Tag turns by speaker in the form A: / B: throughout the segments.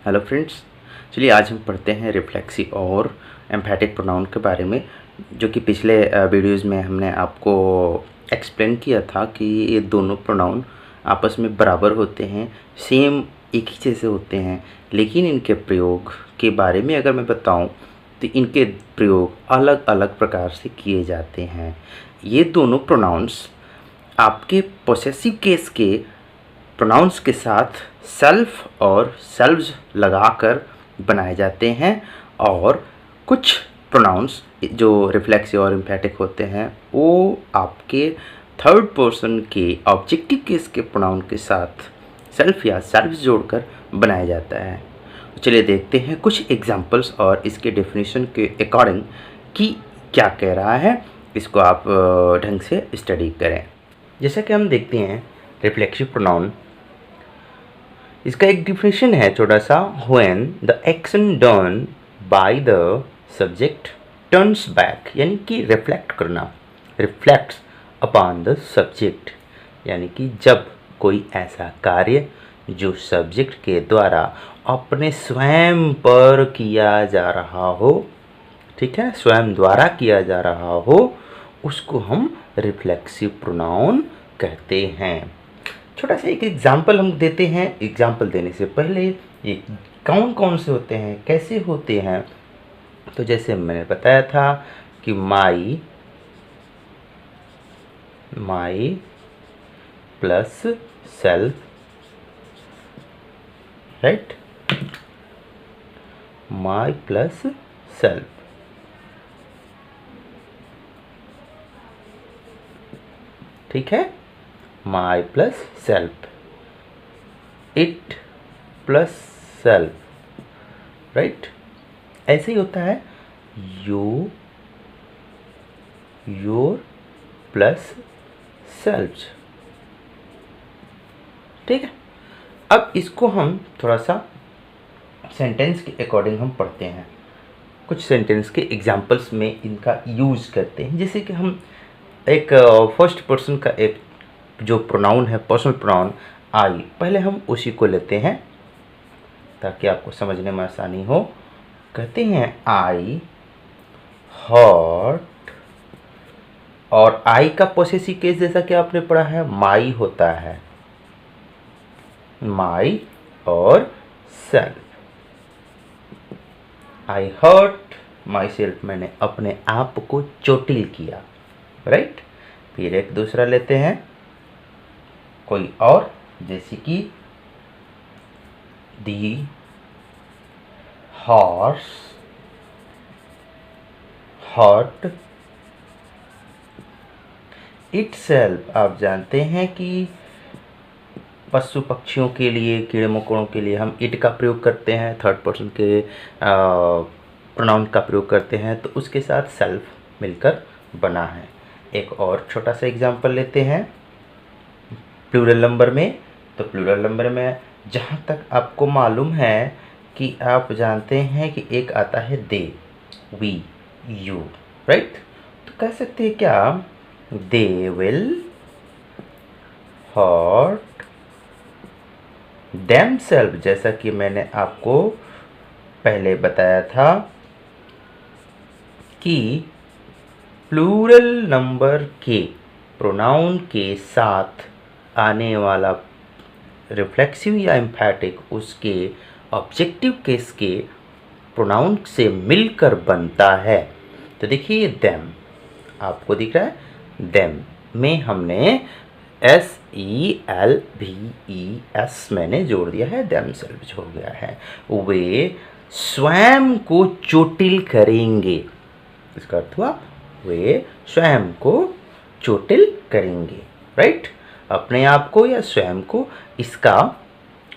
A: Hello friends, चलिए आज हम पढ़ते हैं रिफ्लेक्सिव और एम्फैटिक प्रोनाउन के बारे में, जो कि पिछले वीडियोस में हमने आपको एक्सप्लेन किया था कि ये दोनों प्रोनाउन आपस में बराबर होते हैं, सेम एक ही जैसे होते हैं। लेकिन इनके प्रयोग के बारे में अगर मैं बताऊं तो इनके प्रयोग अलग अलग प्रकार से किए जाते हैं। ये दोनों प्रोनाउंस आपके पोसेसिव केस के प्रोनाउंस के साथ सेल्फ और सेल्व्स लगाकर बनाए जाते हैं, और कुछ प्रोनाउंस जो रिफ्लेक्सिव और एम्फैटिक होते हैं वो आपके थर्ड पर्सन के ऑब्जेक्टिव केस के प्रोनाउन के साथ सेल्फ या सेल्व्स जोड़कर बनाया जाता है। तो चलिए देखते हैं कुछ एग्जांपल्स और इसके डेफिनेशन के अकॉर्डिंग कि क्या कह रहा है। इसको आप ढंग से स्टडी करें। जैसा कि हम देखते हैं रिफ्लेक्सिव प्रोनाउन, इसका एक डिफिनेशन है छोटा सा। When the action done by the subject turns back, यानी कि रिफ्लेक्ट करना, रिफ्लेक्ट्स अपॉन द सब्जेक्ट, यानी कि जब कोई ऐसा कार्य जो सब्जेक्ट के द्वारा अपने स्वयं पर किया जा रहा हो, ठीक है, स्वयं द्वारा किया जा रहा हो, उसको हम रिफ्लेक्सिव प्रोनाउन कहते हैं। छोटा सा एक एग्जाम्पल हम देते हैं। एग्जाम्पल देने से पहले ये कौन कौन से होते हैं, कैसे होते हैं, तो जैसे मैंने बताया था कि माई प्लस सेल्फ, राइट, माई प्लस सेल्फ, ठीक है, माई plus self, it plus self, right. ऐसे ही होता है यू, योर प्लस सेल्फ, ठीक है। अब इसको हम थोड़ा सा सेंटेंस के अकॉर्डिंग हम पढ़ते हैं। कुछ सेंटेंस के एग्जाम्पल्स में इनका यूज़ करते हैं। जैसे कि हम एक फर्स्ट पर्सन का एक जो प्रोनाउन है, पर्सनल प्रोनाउन आई, पहले हम उसी को लेते हैं ताकि आपको समझने में आसानी हो। कहते हैं आई हर्ट, और आई का पोसेसिव केस जैसा कि आपने पढ़ा है माई होता है, माई और self. I hurt myself, मैंने अपने आप को चोटिल किया, राइट। फिर एक दूसरा लेते हैं कोई और, जैसे कि दी हॉर्स हर्ट इटसेल्फ। आप जानते हैं कि पशु पक्षियों के लिए, कीड़े मकोड़ों के लिए हम इट का प्रयोग करते हैं, थर्ड पर्सन के प्रोनाउन का प्रयोग करते हैं, तो उसके साथ सेल्फ मिलकर बना है। एक और छोटा सा एग्जांपल लेते हैं प्लूरल नंबर में। तो प्लूरल नंबर में जहाँ तक आपको मालूम है कि आप जानते हैं कि एक आता है दे, वी, यू, राइट। तो कह सकते हैं क्या, दे विल हर्ट देमसेल्फ, जैसा कि मैंने आपको पहले बताया था कि प्लूरल नंबर के प्रोनाउन के साथ आने वाला रिफ्लेक्सिव या एम्फैटिक उसके ऑब्जेक्टिव केस के प्रोनाउन से मिलकर बनता है। तो देखिए देम आपको दिख रहा है, देम में हमने SELVES मैंने जोड़ दिया है, देम सेल्फ हो गया है। वे स्वयं को चोटिल करेंगे, इसका अर्थ हुआ वे स्वयं को चोटिल करेंगे, राइट। अपने आप को या स्वयं को, इसका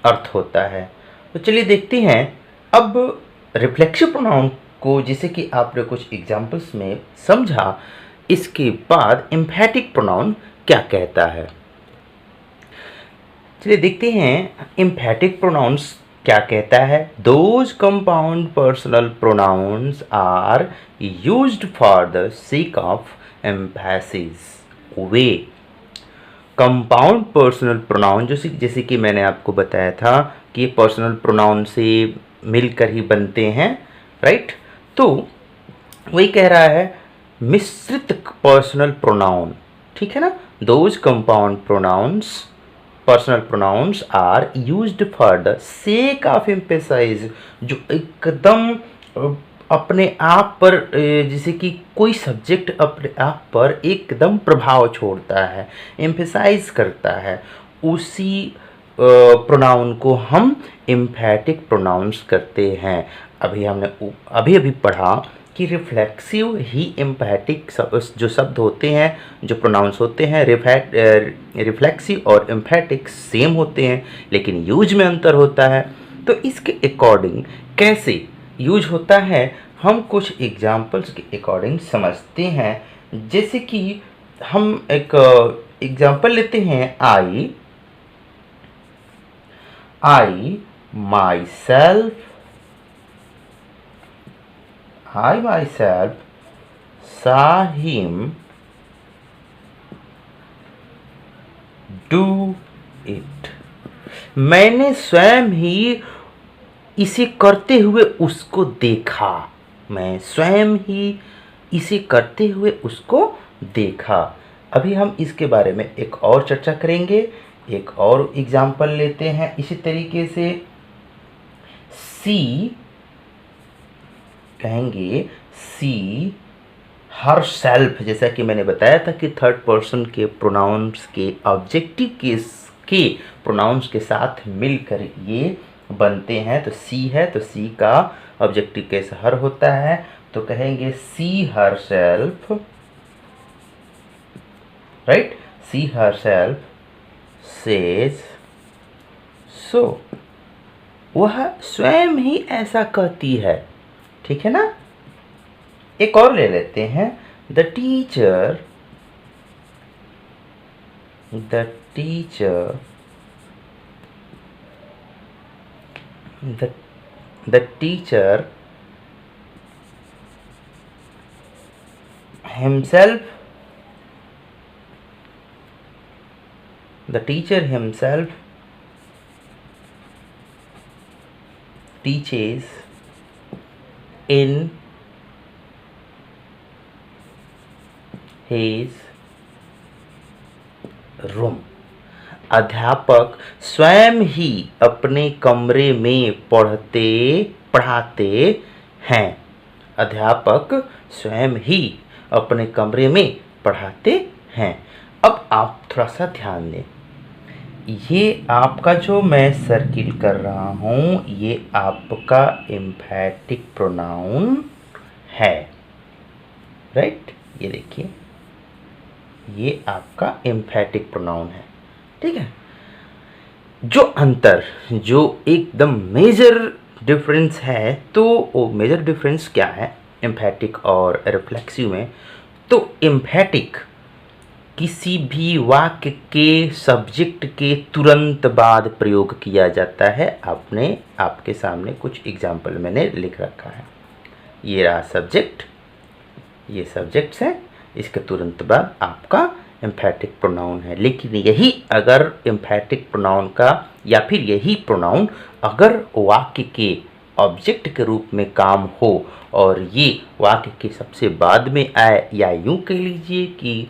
A: अर्थ होता है। तो चलिए देखते हैं अब रिफ्लेक्सिव प्रोनाउन को, जैसे कि आपने कुछ एग्जांपल्स में समझा, इसके बाद एम्फैटिक प्रोनाउन क्या कहता है। चलिए देखते हैं एम्फैटिक प्रोनाउंस क्या कहता है। Those compound personal pronouns are used for the sake of emphasis. वे कंपाउंड पर्सनल प्रोनाउन जैसे कि मैंने आपको बताया था कि पर्सनल प्रोनाउन से मिलकर ही बनते हैं, राइट। तो वही कह रहा है मिश्रित पर्सनल प्रोनाउन, ठीक है ना। Those compound pronouns personal pronouns are used for the sake of emphasise, जो एकदम अपने आप पर जैसे कि कोई सब्जेक्ट अपने आप पर एकदम प्रभाव छोड़ता है, एम्फेसाइज करता है, उसी प्रोनाउन को हम एम्फैटिक प्रोनाउंस करते हैं। अभी पढ़ा कि रिफ्लेक्सिव ही एम्फैटिक जो शब्द होते हैं, जो प्रोनाउंस होते हैं, रिफ्लेक्सिव और एम्फैटिक सेम होते हैं, लेकिन यूज में अंतर होता है। तो इसके अकॉर्डिंग कैसे यूज होता है, हम कुछ एग्जाम्पल्स के अकॉर्डिंग समझते हैं। जैसे कि हम एक एग्जाम्पल लेते हैं, I myself saw him do it। मैंने स्वयं ही इसे करते हुए उसको देखा। मैं स्वयं ही इसे करते हुए उसको देखा। अभी हम इसके बारे में एक और चर्चा करेंगे। एक और एग्जाम्पल लेते हैं इसी तरीके से। सी कहेंगे सी हर सेल्फ, जैसा कि मैंने बताया था कि थर्ड पर्सन के प्रोनाउंस के ऑब्जेक्टिव के प्रोनाउंस के साथ मिलकर ये बनते हैं। तो सी है तो सी का ऑब्जेक्टिव केस हर होता है, तो कहेंगे सी हर सेल्फ, राइट। सी हर सेल्फ सेज सो, वह स्वयं ही ऐसा कहती है, ठीक है ना। एक और ले लेते हैं। The teacher himself teaches in his room। अध्यापक स्वयं ही अपने कमरे में पढ़ाते हैं। अध्यापक स्वयं ही अपने कमरे में पढ़ाते हैं। अब आप थोड़ा सा ध्यान दें, ये आपका जो मैं सर्किल कर रहा हूँ, ये आपका एम्फैटिक प्रोनाउन है, राइट। ये देखिए, ये आपका एम्फैटिक प्रोनाउन है, ठीक है। जो एकदम मेजर डिफरेंस है, तो वो मेजर डिफरेंस क्या है एम्फैटिक और रिफ्लेक्सिव में? तो एम्फैटिक किसी भी वाक्य के सब्जेक्ट के तुरंत बाद प्रयोग किया जाता है। आपके सामने कुछ एग्जाम्पल मैंने लिख रखा है। ये रहा सब्जेक्ट, ये सब्जेक्ट्स है, इसके तुरंत बाद आपका एम्फैटिक प्रोनाउन है। लेकिन यही अगर एम्फैटिक प्रोनाउन का या फिर यही प्रोनाउन अगर वाक्य के ऑब्जेक्ट के रूप में काम हो और ये वाक्य के सबसे बाद में आए, या यूं कह लीजिए कि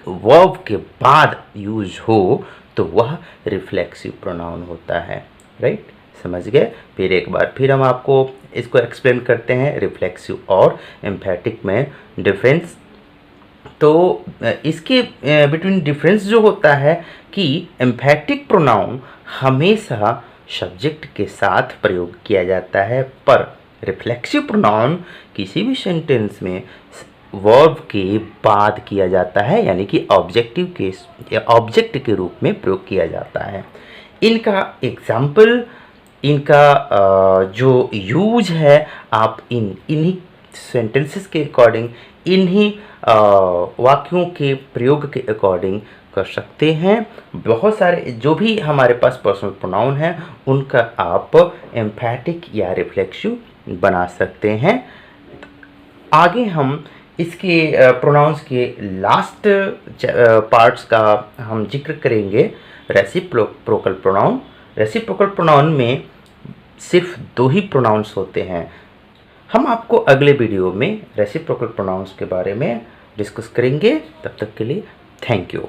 A: वर्ब के बाद यूज हो, तो वह रिफ्लेक्सिव प्रोनाउन होता है, राइट। समझ गए? फिर एक बार फिर हम आपको इसको एक्सप्लेन करते हैं, रिफ्लेक्सिव और एम्फैटिक में डिफरेंस। तो इसके बिटवीन डिफरेंस जो होता है कि एम्फैटिक प्रोनाउन हमेशा सब्जेक्ट के साथ प्रयोग किया जाता है, पर रिफ्लेक्सिव प्रोनाउन किसी भी सेंटेंस में वर्ब के बाद किया जाता है, यानी कि ऑब्जेक्ट के रूप में प्रयोग किया जाता है। इनका एग्जाम्पल, इनका जो यूज है, आप इन्हीं सेंटेंसेस के अकॉर्डिंग, इन्हीं वाक्यों के प्रयोग के अकॉर्डिंग कर सकते हैं। बहुत सारे जो भी हमारे पास पर्सनल प्रोनाउन हैं, उनका आप एम्फैटिक या रिफ्लेक्सिव बना सकते हैं। आगे हम इसके प्रोनाउंस के लास्ट पार्ट्स का हम जिक्र करेंगे रेसिप्रोकल प्रोनाउन। रेसिप्रोकल प्रोनाउन में सिर्फ 2 ही प्रोनाउंस होते हैं। हम आपको अगले वीडियो में रेसिप्रोकल प्रोनाउंस के बारे में डिस्कस करेंगे। तब तक के लिए थैंक यू।